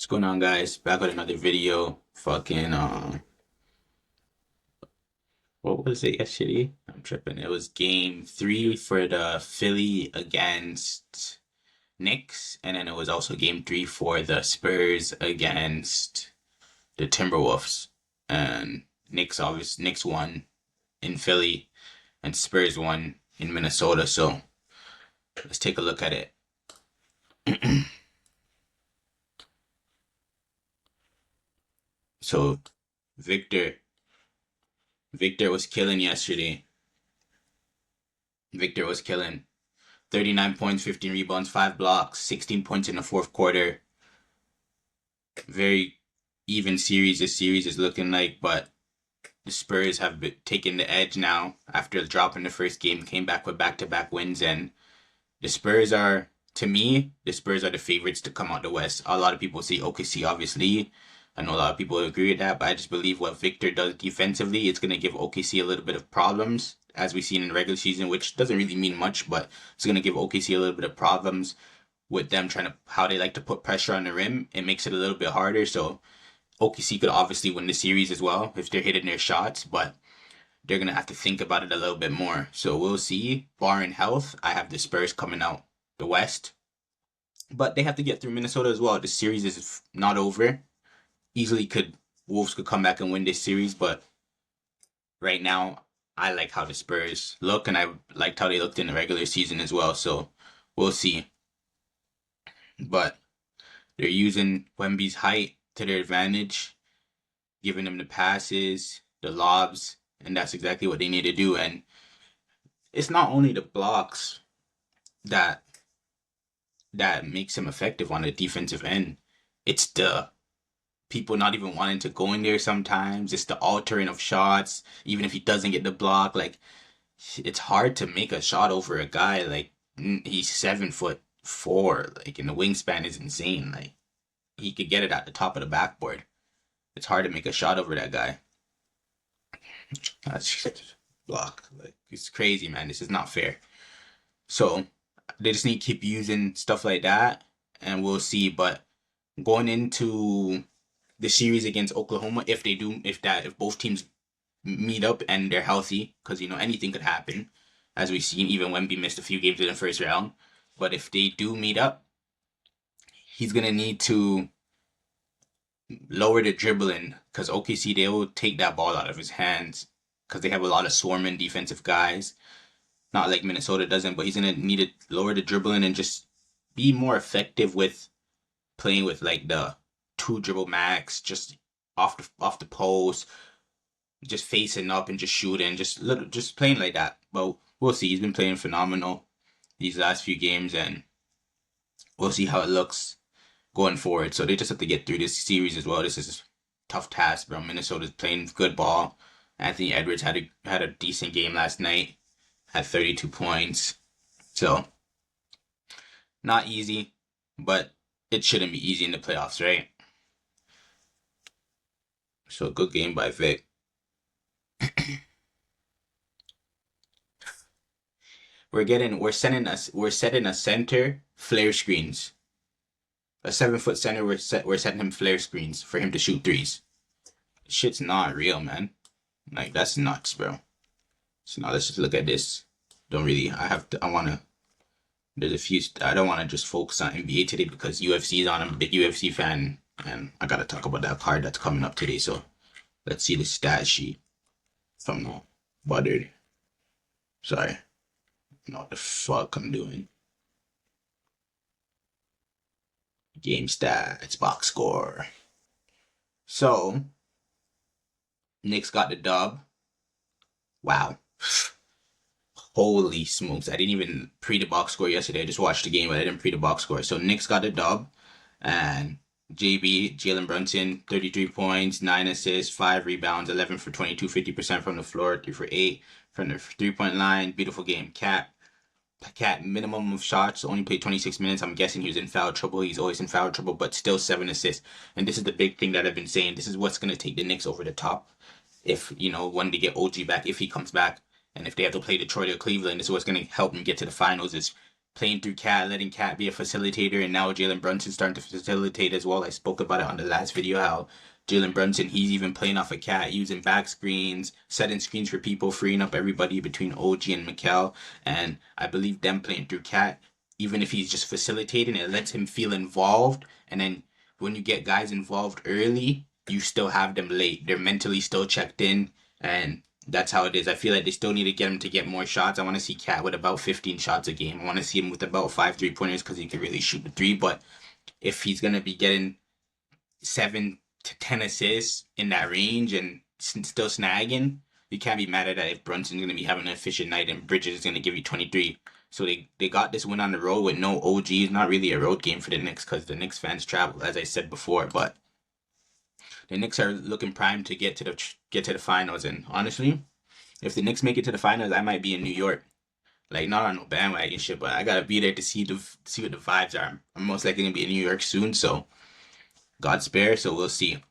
What's going on, guys? Back with another video. What was it yesterday? I'm tripping. It was game three for the Philly against Knicks, and then it was also game three for the Spurs against the Timberwolves. And Knicks won in Philly, and Spurs won in Minnesota. So let's take a look at it. So Victor, Victor was killing yesterday. Victor was killing. 39 points, 15 rebounds, 5 blocks, 16 points in the fourth quarter. Very even series this series is looking like, but the Spurs have taken the edge now after dropping the first game, came back with back-to-back wins, and the Spurs are, to me, the Spurs are the favorites to come out the West. A lot of people say OKC, obviously. I know a lot of people agree with that, but I just believe what Victor does defensively, it's going to give OKC a little bit of problems, as we've seen in the regular season, which doesn't really mean much, but it's going to give OKC a little bit of problems with them trying to, how they like to put pressure on the rim. It makes it a little bit harder, so OKC could obviously win the series as well if they're hitting their shots, but they're going to have to think about it a little bit more. So we'll see. Barring health, I have the Spurs coming out the West. But they have to get through Minnesota as well. The series is not over. Easily Wolves could come back and win this series, but right now I like how the Spurs look, and I liked how they looked in the regular season as well. So we'll see. But they're using Wemby's height to their advantage, giving them the passes, the lobs, and that's exactly what they need to do. And it's not only the blocks that makes him effective on the defensive end. It's the people not even wanting to go in there sometimes. It's the altering of shots, even if he doesn't get the block. Like, it's hard to make a shot over a guy. Like, he's 7'4". Like, and the wingspan is insane. Like, he could get it at the top of the backboard. It's hard to make a shot over that guy. That's block. Like, it's crazy, man. This is not fair. So they just need to keep using stuff like that, and we'll see. But going into the series against Oklahoma, if both teams meet up and they're healthy, because anything could happen, as we've seen. Even Wemby missed a few games in the first round, but if they do meet up, he's gonna need to lower the dribbling, because OKC, they will take that ball out of his hands because they have a lot of swarming defensive guys. Not like Minnesota doesn't, but he's gonna need to lower the dribbling and just be more effective with playing with like the two dribble max, just off the post, just facing up and just shooting, just playing like that. But we'll see. He's been playing phenomenal these last few games, and we'll see how it looks going forward. So they just have to get through this series as well. This is a tough task, bro. Minnesota's playing good ball. Anthony Edwards had a decent game last night, had 32 points. So not easy, but it shouldn't be easy in the playoffs, right? So good game by Vic. We're setting a center flare screens. A 7-foot center, we're setting him flare screens for him to shoot threes. Shit's not real, man. Like, that's nuts, bro. So now let's just look at this. There's a few, I don't want to just focus on NBA today because UFC is on. I'm a big UFC fan, and I gotta talk about that card that's coming up today. So let's see the stat sheet from the buttered. Sorry. I don't know what the fuck I'm doing. Game stats, box score. So, Knicks got the dub. Wow. Holy smokes. I didn't even pre the box score yesterday. I just watched the game, but I didn't pre the box score. So, Knicks got the dub. And Jalen Brunson, 33 points, 9 assists, 5 rebounds, 11 for 22, 50% from the floor, 3 for 8 from the 3-point line. Beautiful game. Cat, minimum of shots, only played 26 minutes. I'm guessing he was in foul trouble. He's always in foul trouble, but still 7 assists. And this is the big thing that I've been saying. This is what's going to take the Knicks over the top. If, when they get OG back, if he comes back, and if they have to play Detroit or Cleveland, this is what's going to help them get to the finals, is playing through Cat, letting Cat be a facilitator, and now Jalen Brunson starting to facilitate as well. I spoke about it on the last video how Jalen Brunson, he's even playing off a Cat, using back screens, setting screens for people, freeing up everybody between OG and Mikal. And I believe them playing through Cat, even if he's just facilitating, it lets him feel involved. And then when you get guys involved early, you still have them late. They're mentally still checked in, and that's how it is. I feel like they still need to get him to get more shots. I want to see Cat with about 15 shots a game. I want to see him with about 5 3-pointers because he can really shoot the three. But if he's going to be getting 7 to 10 assists in that range and still snagging, you can't be mad at that if Brunson's going to be having an efficient night and Bridges is going to give you 23. So they got this win on the road with no OG. It's not really a road game for the Knicks because the Knicks fans travel, as I said before. But the Knicks are looking primed to get to the finals. And honestly, if the Knicks make it to the finals, I might be in New York. Like, not on no bandwagon shit, but I gotta be there to see what the vibes are. I'm most likely gonna be in New York soon, so God spare. So we'll see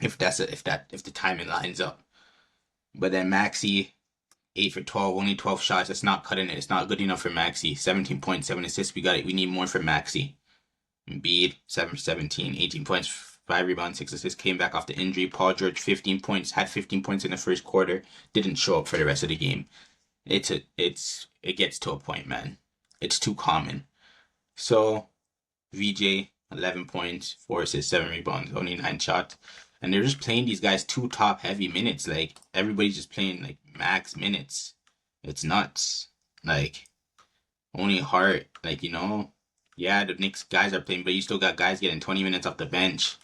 if the timing lines up. But then Maxey, 8 for 12, only 12 shots. That's not cutting it. It's not good enough for Maxey. 17 points, 7 assists. We need more from Maxey. Embiid, 7 for 17, 18 points, 5 rebounds, 6 assists. Came back off the injury. Paul George, 15 points. Had 15 points in the first quarter. Didn't show up for the rest of the game. It gets to a point, man. It's too common. So VJ, 11 points, 4 assists, 7 rebounds, only 9 shots. And they're just playing these guys 2 top heavy minutes. Like, everybody's just playing like max minutes. It's nuts. Like, only Hart, like, yeah, the Knicks guys are playing, but you still got guys getting 20 minutes off the bench.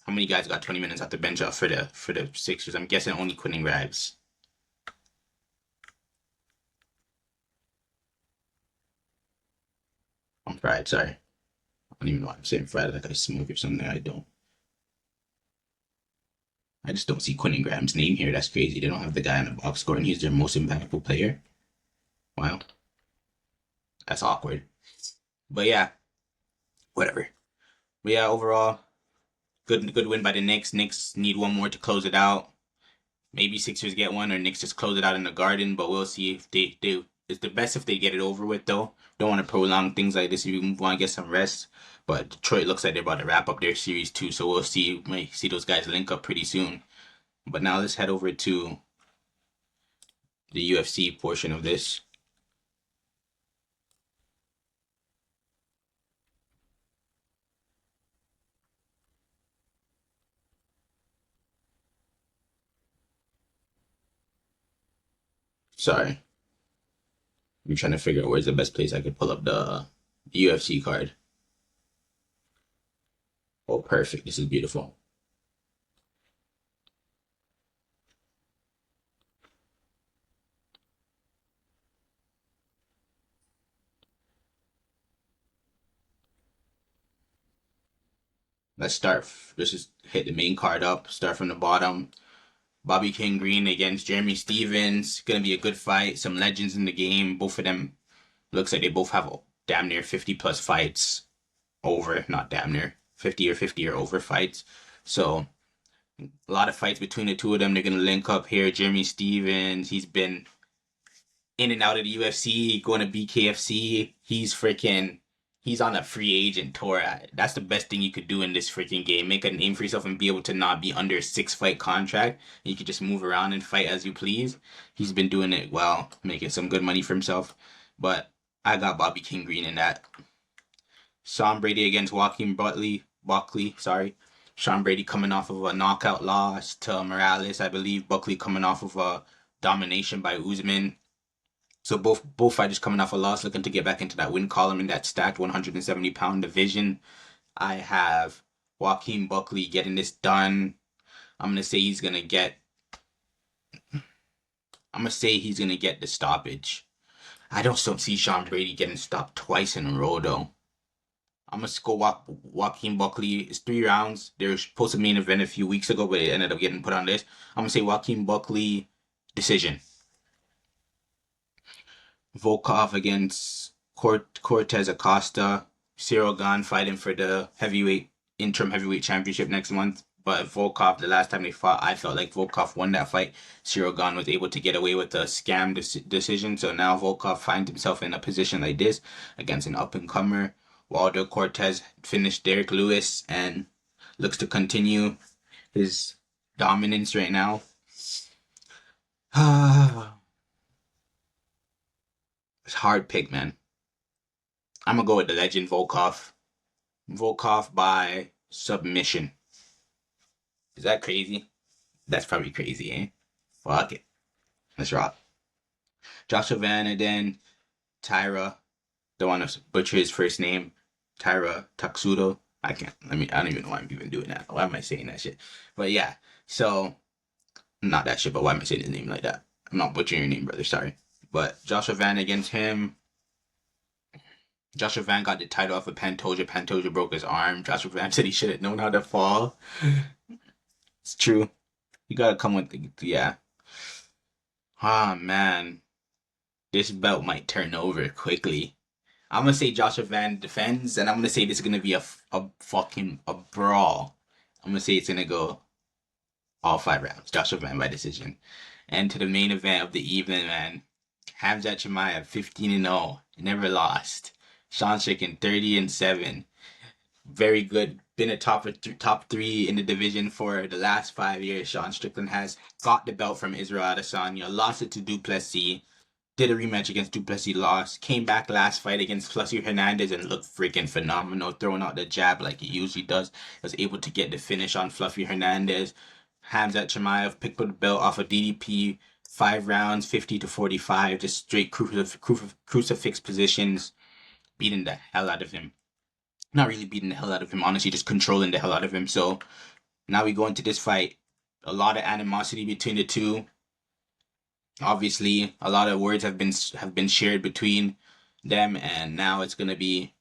How many guys got 20 minutes off the bench for the Sixers? I'm guessing only Quentin Grimes. I'm fried, sorry. I don't even know why I'm saying fried like I smoke or something. I don't. I just don't see Quentin Grimes' name here. That's crazy. They don't have the guy in the box score, and he's their most impactful player. Wow. That's awkward. But yeah, whatever. But yeah, overall, good win by the Knicks. Knicks need one more to close it out. Maybe Sixers get one, or Knicks just close it out in the Garden. But we'll see if they do. It's the best if they get it over with, though. Don't want to prolong things like this. You want to get some rest. But Detroit looks like they're about to wrap up their series too, so we'll see. We may see those guys link up pretty soon. But now let's head over to the UFC portion of this. Sorry. I'm trying to figure out where's the best place I could pull up the UFC card. Oh, perfect. This is beautiful. Let's start. Let's just hit the main card up. Start from the bottom. Bobby King Green against Jeremy Stevens. Gonna be a good fight. Some legends in the game. Both of them looks like they both have damn near 50 plus fights over. Not damn near. 50 or over fights. So a lot of fights between the two of them. They're gonna link up here. Jeremy Stevens, he's been in and out of the UFC, going to BKFC. He's on a free agent tour. That's the best thing you could do in this freaking game. Make a name for yourself and be able to not be under a 6-fight contract. You could just move around and fight as you please. He's been doing it well, making some good money for himself. But I got Bobby King Green in that. Sean Brady against Joaquin Buckley, sorry. Sean Brady coming off of a knockout loss to Morales, I believe. Buckley coming off of a domination by Usman. So both fighters coming off a loss, looking to get back into that win column in that stacked 170-pound division. I have Joaquin Buckley getting this done. I'm gonna say he's gonna get the stoppage. I don't see Sean Brady getting stopped twice in a row though. I'm gonna go Joaquin Buckley. It's 3 rounds. They were supposed to main event a few weeks ago, but it ended up getting put on this. I'm gonna say Joaquin Buckley decision. Volkov against Cortez Acosta. Cyril Gane fighting for the interim heavyweight championship next month. But Volkov, the last time they fought, I felt like Volkov won that fight. Cyril Gane was able to get away with a scam decision. So now Volkov finds himself in a position like this against an up-and-comer. Waldo Cortez finished Derek Lewis and looks to continue his dominance right now. It's hard pick, man. I'm gonna go with the legend Volkov. Volkov by submission. Is that crazy? That's probably crazy, eh? Fuck it. Let's rock. Joshua Van and then Tyra. Don't want to butcher his first name. Tyra Taksudo. I don't even know why I'm even doing that. Why am I saying that shit? But yeah, so not that shit, but why am I saying his name like that? I'm not butchering your name, brother. Sorry. But Joshua Van against him. Joshua Van got the title off of Pantoja. Pantoja broke his arm. Joshua Van said he should have known how to fall. It's true. You gotta come with yeah. Ah, man. This belt might turn over quickly. I'm gonna say Joshua Van defends, and I'm gonna say this is gonna be a fucking brawl. I'm gonna say it's gonna go all 5 rounds. Joshua Van by decision. And to the main event of the evening, man. Khamzat Chimaev 15-0, never lost. Sean Strickland 30-7, very good. Been a top 3 in the division for the last 5 years. Sean Strickland has got the belt from Israel Adesanya, lost it to Duplessis. Did a rematch against Duplessis, lost. Came back last fight against Fluffy Hernandez and looked freaking phenomenal, throwing out the jab like he usually does. Was able to get the finish on Fluffy Hernandez. Khamzat Chimaev picked up the belt off of DDP, 5 rounds, 50-45, just straight crucifix positions, beating the hell out of him. Not really beating the hell out of him, honestly, just controlling the hell out of him. So now we go into this fight. A lot of animosity between the two. Obviously, a lot of words have been shared between them, and now it's gonna be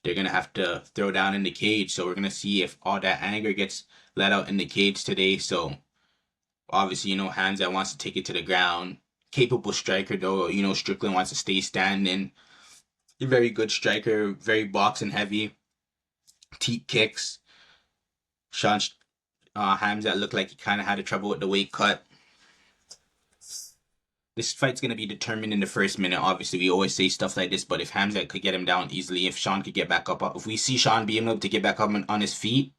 they're gonna have to throw down in the cage. So we're gonna see if all that anger gets let out in the cage today. So obviously, Khamzat wants to take it to the ground. Capable striker, though. Strickland wants to stay standing. A very good striker, very boxing heavy. Teep kicks. Sean Khamzat looked like he kind of had a trouble with the weight cut. This fight's going to be determined in the first minute. Obviously, we always say stuff like this, but if Khamzat could get him down easily, if Sean could get back up, if we see Sean being able to get back up on his feet,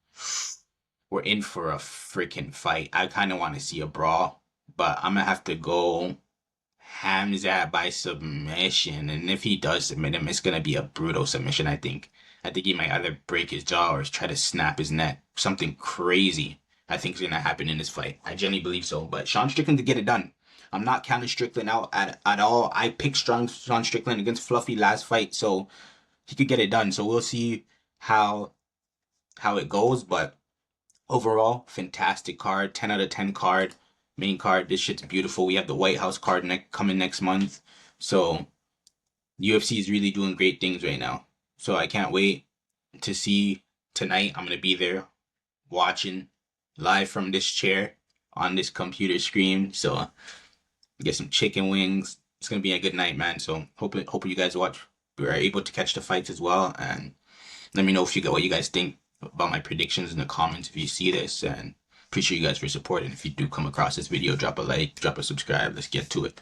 we're in for a freaking fight. I kind of want to see a brawl, but I'm going to have to go Khamzat by submission, and if he does submit him, it's going to be a brutal submission, I think. I think he might either break his jaw or try to snap his neck. Something crazy I think is going to happen in this fight. I genuinely believe so, but Sean Strickland to get it done. I'm not counting Strickland out at all. I picked Sean Strickland against Fluffy last fight, so he could get it done. So we'll see how it goes, but overall, fantastic card. 10 out of 10 card. Main card. This shit's beautiful. We have the White House card coming next month. So UFC is really doing great things right now. So I can't wait to see tonight. I'm going to be there watching live from this chair on this computer screen. So get some chicken wings. It's going to be a good night, man. So hope you guys are able to catch the fights as well. And let me know what you guys think about my predictions in the comments if you see this. And appreciate you guys for supporting. If you do come across this video, drop a like, drop a subscribe. Let's get to it.